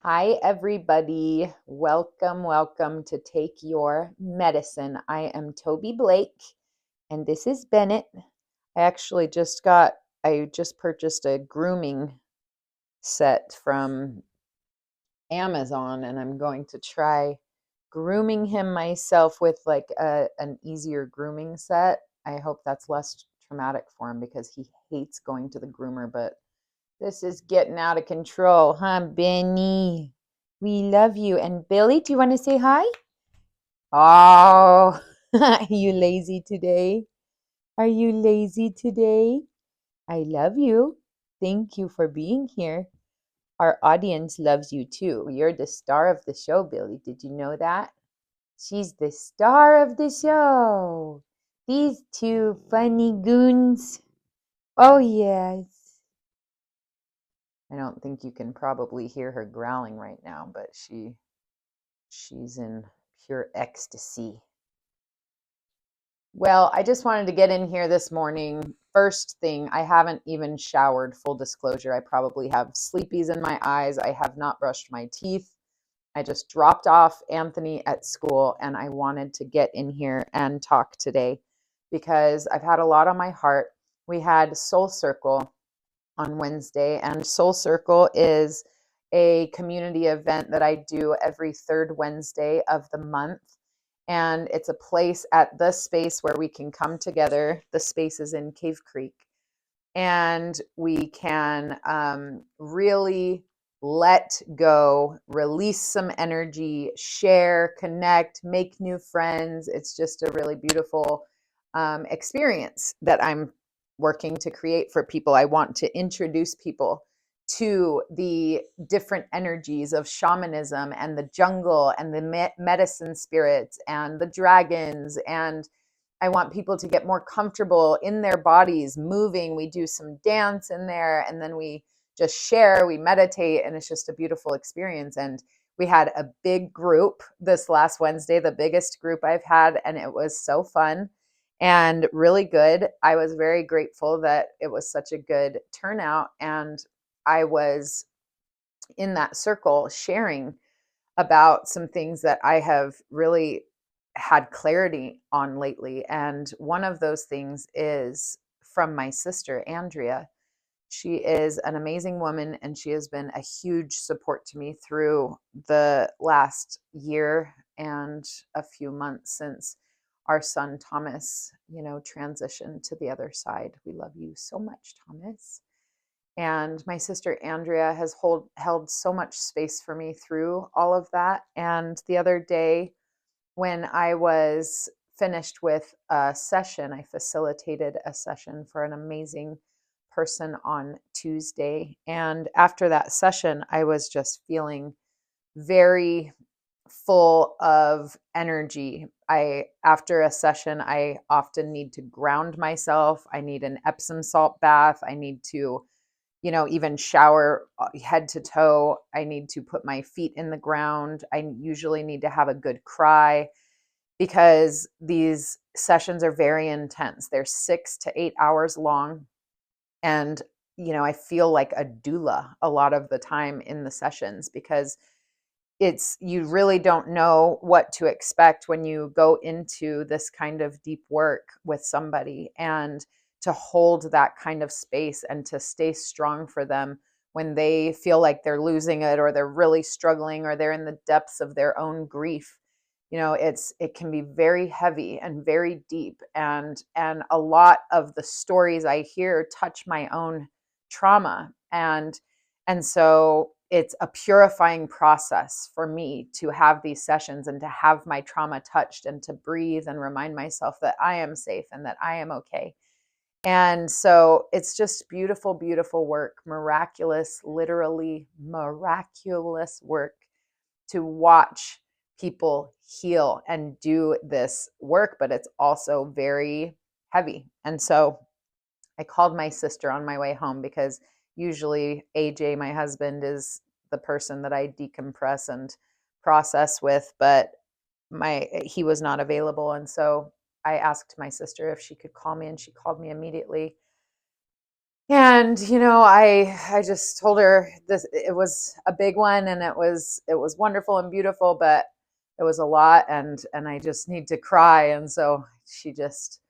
Hi, everybody. Welcome to Take Your Medicine. I am Tobi Blake, and this is Bennett. I just purchased a grooming set from Amazon, and I'm going to try grooming him myself with an easier grooming set. I hope that's less traumatic for him because he hates going to the groomer, but this is getting out of control, huh, Benny? We love you. And Billy, do you want to say hi? Oh, are you lazy today? Are you lazy today? I love you. Thank you for being here. Our audience loves you too. You're the star of the show, Billy. Did you know that? She's the star of the show. These two funny goons. Oh, yes. I don't think you can probably hear her growling right now, but she's in pure ecstasy. Well, I just wanted to get in here this morning. First thing, I haven't even showered, full disclosure. I probably have sleepies in my eyes. I have not brushed my teeth. I just dropped off Anthony at school and I wanted to get in here and talk today because I've had a lot on my heart. We had Soul Circle on Wednesday, and Soul Circle is a community event that I do every third Wednesday of the month. And it's a place at the space where we can come together. The space is in Cave Creek, and we can really let go, release some energy, share, connect, make new friends. It's just a really beautiful experience that I'm working to create for people. I want to introduce people to the different energies of shamanism and the jungle and the medicine spirits and the dragons. And I want people to get more comfortable in their bodies, moving. We do some dance in there, and then we just share, we meditate, and it's just a beautiful experience. And we had a big group this last Wednesday, the biggest group I've had, and it was so fun and really good. I was very grateful that it was such a good turnout, and I was in that circle sharing about some things that I have really had clarity on lately. And one of those things is from my sister, Andrea. She is an amazing woman, and she has been a huge support to me through the last year and a few months since our son Thomas, transitioned to the other side. We love you so much, Thomas. And my sister Andrea has held so much space for me through all of that. And the other day, when I was finished with a session, I facilitated a session for an amazing person on Tuesday. And after that session, I was just feeling very full of energy. After a session, I often need to ground myself. I need an Epsom salt bath. I need to even shower head to toe. I need to put my feet in the ground. I usually need to have a good cry because these sessions are very intense. They're 6 to 8 hours long. And, I feel like a doula a lot of the time in the sessions because you really don't know what to expect when you go into this kind of deep work with somebody, and to hold that kind of space and to stay strong for them when they feel like they're losing it or they're really struggling or they're in the depths of their own grief. It can be very heavy and very deep, and a lot of the stories I hear touch my own trauma, and so it's a purifying process for me to have these sessions and to have my trauma touched and to breathe and remind myself that I am safe and that I am okay. And so it's just beautiful, beautiful work, miraculous, literally miraculous work to watch people heal and do this work, but it's also very heavy. And so I called my sister on my way home because usually AJ, my husband, is the person that I decompress and process with, but he was not available. And so I asked my sister if she could call me, and she called me immediately. And, I just told her this, it was a big one, and it was wonderful and beautiful, but it was a lot, and I just need to cry. And so she just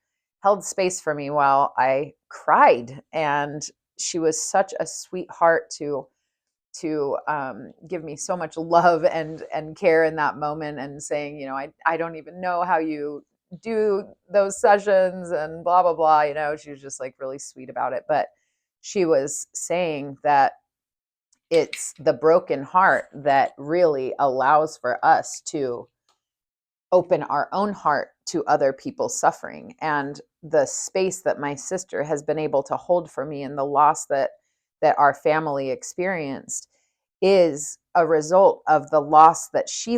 held space for me while I cried. And she was such a sweetheart to give me so much love and care in that moment, and saying, I don't even know how you do those sessions and blah blah blah. She was just like really sweet about it. But she was saying that it's the broken heart that really allows for us to open our own heart to other people's suffering. And the space that my sister has been able to hold for me, and the loss that our family experienced, is a result of the loss that she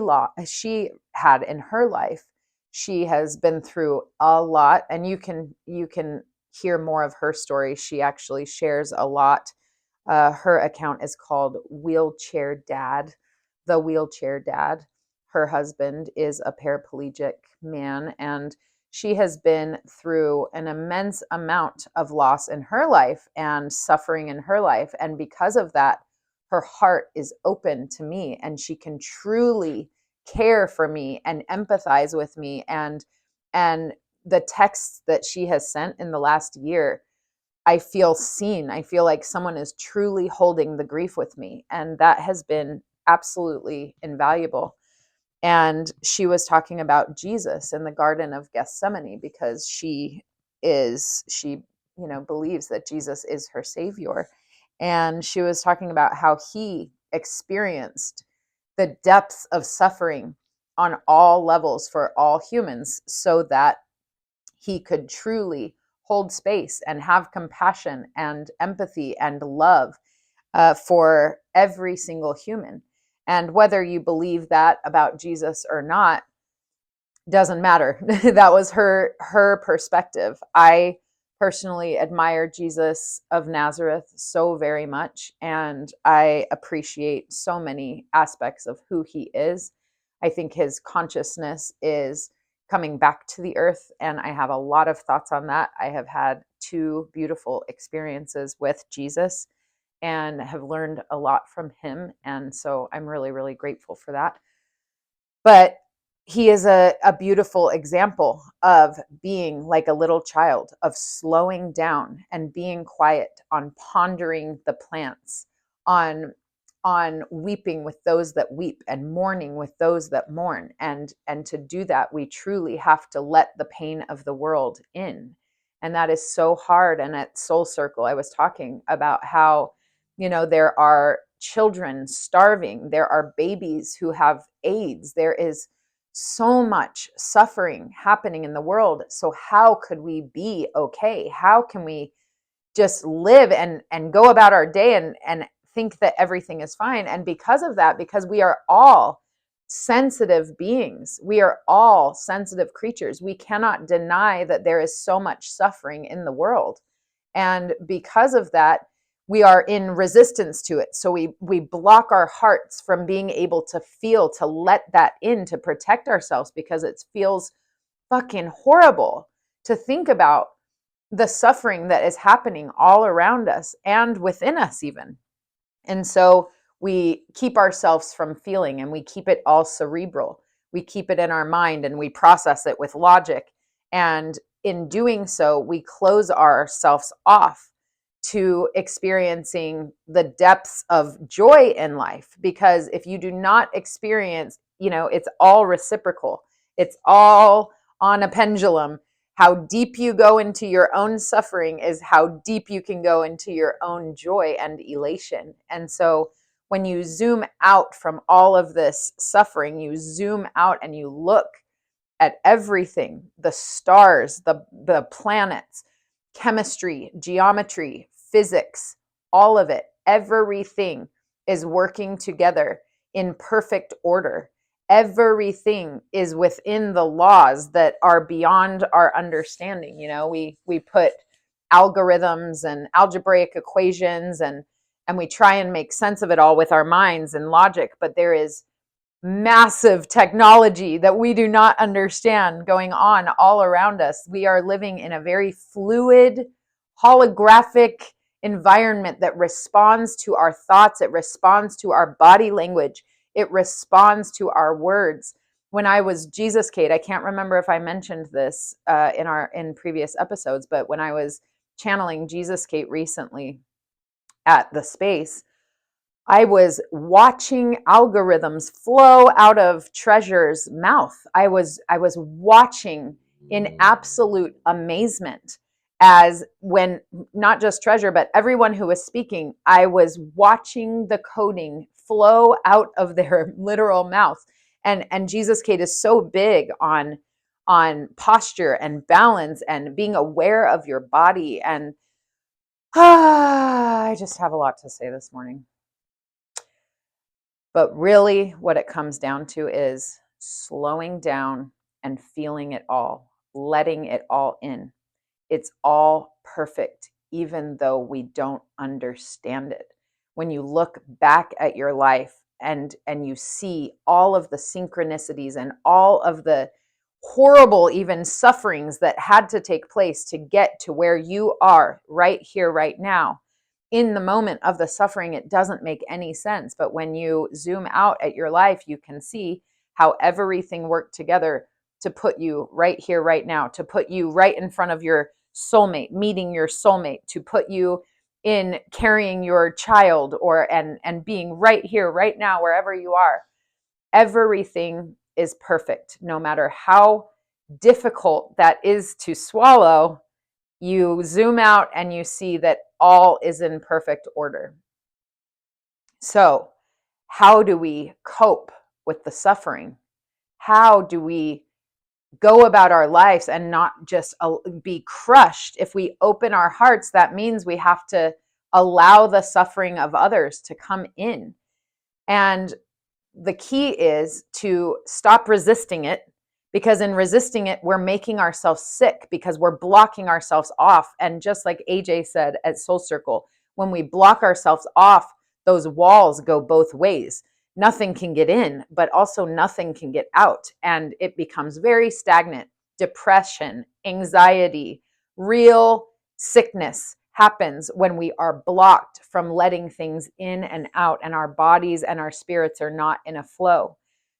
had in her life. She has been through a lot, and you can hear more of her story. She actually shares a lot. Her account is called Wheelchair Dad, the Wheelchair Dad. Her husband is a paraplegic man, and she has been through an immense amount of loss in her life and suffering in her life. And because of that, her heart is open to me, and she can truly care for me and empathize with me. And the texts that she has sent in the last year, I feel seen. I feel like someone is truly holding the grief with me. And that has been absolutely invaluable. And she was talking about Jesus in the Garden of Gethsemane, because she believes that Jesus is her savior. And she was talking about how he experienced the depths of suffering on all levels for all humans, so that he could truly hold space and have compassion and empathy and love for every single human. And whether you believe that about Jesus or not doesn't matter. That was her perspective. I personally admire Jesus of Nazareth so very much, and I appreciate so many aspects of who he is. I think his consciousness is coming back to the earth, and I have a lot of thoughts on that. I have had two beautiful experiences with Jesus and have learned a lot from him, and so I'm really, really grateful for that. But he is a beautiful example of being like a little child, of slowing down and being quiet, on pondering the plants, on weeping with those that weep and mourning with those that mourn. And to do that, we truly have to let the pain of the world in. And that is so hard. And at Soul Circle, I was talking about how, there are children starving, there are babies who have AIDS, there is so much suffering happening in the world. So how could we be okay? How can we just live and go about our day and think that everything is fine? And because of that, because we are all sensitive beings, we are all sensitive creatures, we cannot deny that there is so much suffering in the world. And because of that, we are in resistance to it. So we block our hearts from being able to feel, to let that in, to protect ourselves, because it feels fucking horrible to think about the suffering that is happening all around us and within us even. And so we keep ourselves from feeling, and we keep it all cerebral. We keep it in our mind, and we process it with logic. And in doing so, we close ourselves off to experiencing the depths of joy in life. Because if you do not experience, it's all reciprocal. It's all on a pendulum. How deep you go into your own suffering is how deep you can go into your own joy and elation. And so when you zoom out from all of this suffering, you zoom out and you look at everything, the stars, the planets, chemistry, geometry, physics, all of it, everything is working together in perfect order. Everything is within the laws that are beyond our understanding. We put algorithms and algebraic equations, and we try and make sense of it all with our minds and logic, but there is massive technology that we do not understand going on all around us. We are living in a very fluid, holographic, environment that responds to our thoughts. It responds to our body language. It responds to our words. When I was Jesus Kate, I can't remember if I mentioned this in previous episodes, but when I was channeling Jesus Kate recently at the space, I was watching algorithms flow out of Treasure's mouth. I was watching in absolute amazement as when not just Treasure, but everyone who was speaking, I was watching the coding flow out of their literal mouth. And Jesus Kate is so big on posture and balance and being aware of your body. And I just have a lot to say this morning. But really, what it comes down to is slowing down and feeling it all, letting it all in. It's all perfect, even though we don't understand it. When you look back at your life and you see all of the synchronicities and all of the horrible, even sufferings that had to take place to get to where you are right here, right now, in the moment of the suffering, it doesn't make any sense. But when you zoom out at your life, you can see how everything worked together to put you right here, right now, to put you right in front of your soulmate, meeting your soulmate, to put you in carrying your child and being right here, right now, wherever you are. Everything is perfect, no matter how difficult that is to swallow. You zoom out and you see that all is in perfect order. So, how do we cope with the suffering? How do we go about our lives and not just be crushed? If we open our hearts, that means we have to allow the suffering of others to come in. And the key is to stop resisting it, because in resisting it, we're making ourselves sick because we're blocking ourselves off. And just like AJ said at Soul Circle, when we block ourselves off, those walls go both ways. Nothing can get in, but also nothing can get out. And it becomes very stagnant. Depression, anxiety, real sickness happens when we are blocked from letting things in and out, and our bodies and our spirits are not in a flow.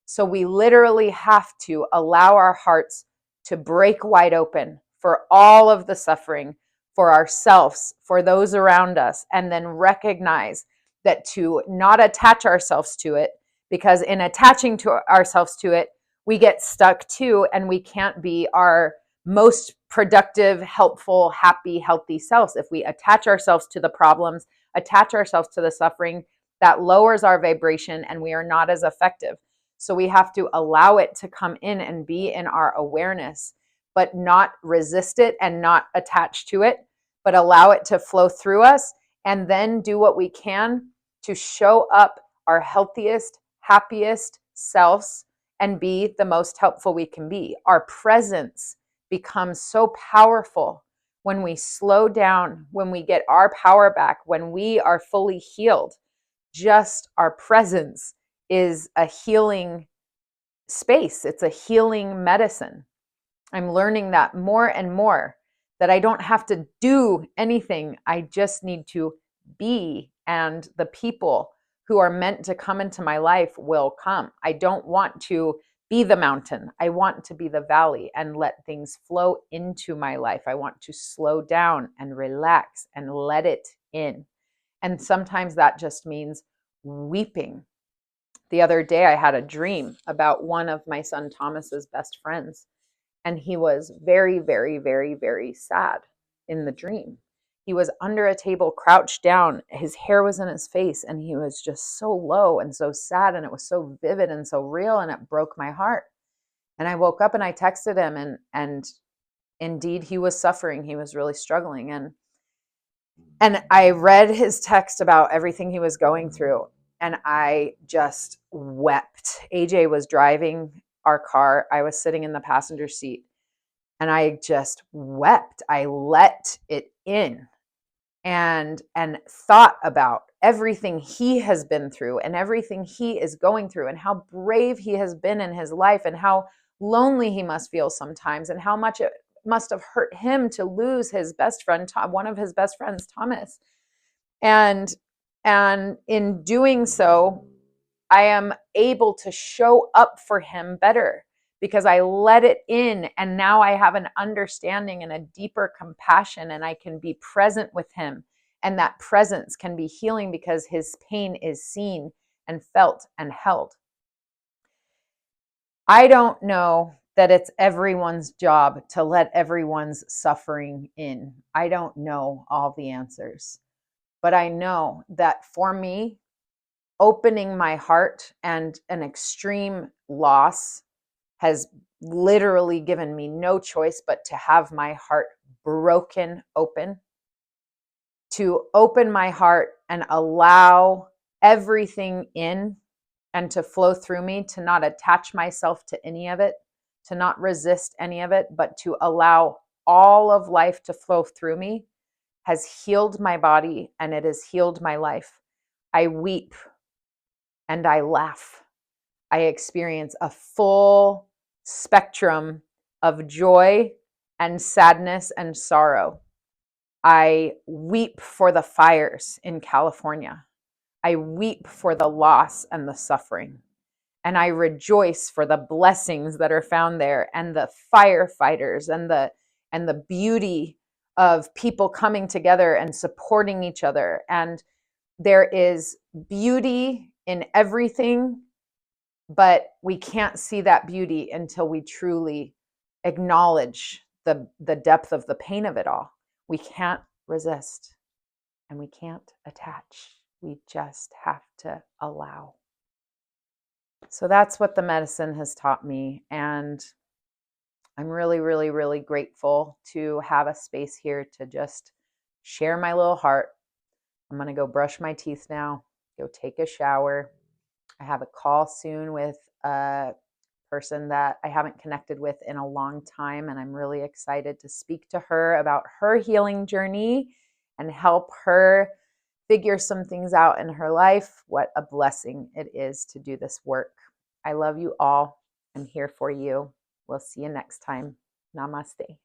So we literally have to allow our hearts to break wide open for all of the suffering, for ourselves, for those around us, and then recognize that to not attach ourselves to it, because in attaching to ourselves to it, we get stuck too, and we can't be our most productive, helpful, happy, healthy selves. If we attach ourselves to the problems, attach ourselves to the suffering, that lowers our vibration and we are not as effective. So we have to allow it to come in and be in our awareness, but not resist it and not attach to it, but allow it to flow through us, and then do what we can to show up our healthiest, happiest selves and be the most helpful we can be. Our presence becomes so powerful when we slow down, when we get our power back, when we are fully healed. Just our presence is a healing space. It's a healing medicine. I'm learning that more and more, that I don't have to do anything. I just need to be, and the people who are meant to come into my life will come. I don't want to be the mountain. I want to be the valley and let things flow into my life. I want to slow down and relax and let it in. And sometimes that just means weeping. The other day I had a dream about one of my son Thomas's best friends, and he was very, very, very, very sad in the dream. He was under a table, crouched down. His hair was in his face, and he was just so low and so sad, and it was so vivid and so real, and it broke my heart. And I woke up and I texted him, and indeed he was suffering. He was really struggling. And I read his text about everything he was going through, and I just wept. AJ was driving our car. I was sitting in the passenger seat, and I just wept. I let it in and thought about everything he has been through and everything he is going through, and how brave he has been in his life, and how lonely he must feel sometimes, and how much it must have hurt him to lose his best friend, one of his best friends, Thomas. And in doing so, I am able to show up for him better because I let it in, and now I have an understanding and a deeper compassion, and I can be present with him, and that presence can be healing because his pain is seen and felt and held. I don't know that it's everyone's job to let everyone's suffering in. I don't know all the answers, but I know that for me, opening my heart and an extreme loss has literally given me no choice but to have my heart broken open, to open my heart and allow everything in and to flow through me, to not attach myself to any of it, to not resist any of it, but to allow all of life to flow through me, has healed my body and it has healed my life. I weep and I laugh. I experience a full spectrum of joy and sadness and sorrow. I weep for the fires in California. I weep for the loss and the suffering. And I rejoice for the blessings that are found there, and the firefighters, and the beauty of people coming together and supporting each other. And there is beauty in everything, but we can't see that beauty until we truly acknowledge the depth of the pain of it all. We can't resist and we can't attach. We just have to allow. So that's what the medicine has taught me. And I'm really, really, really grateful to have a space here to just share my little heart. I'm going to go brush my teeth now, go take a shower. I have a call soon with a person that I haven't connected with in a long time, and I'm really excited to speak to her about her healing journey and help her figure some things out in her life. What a blessing it is to do this work. I love you all. I'm here for you. We'll see you next time. Namaste.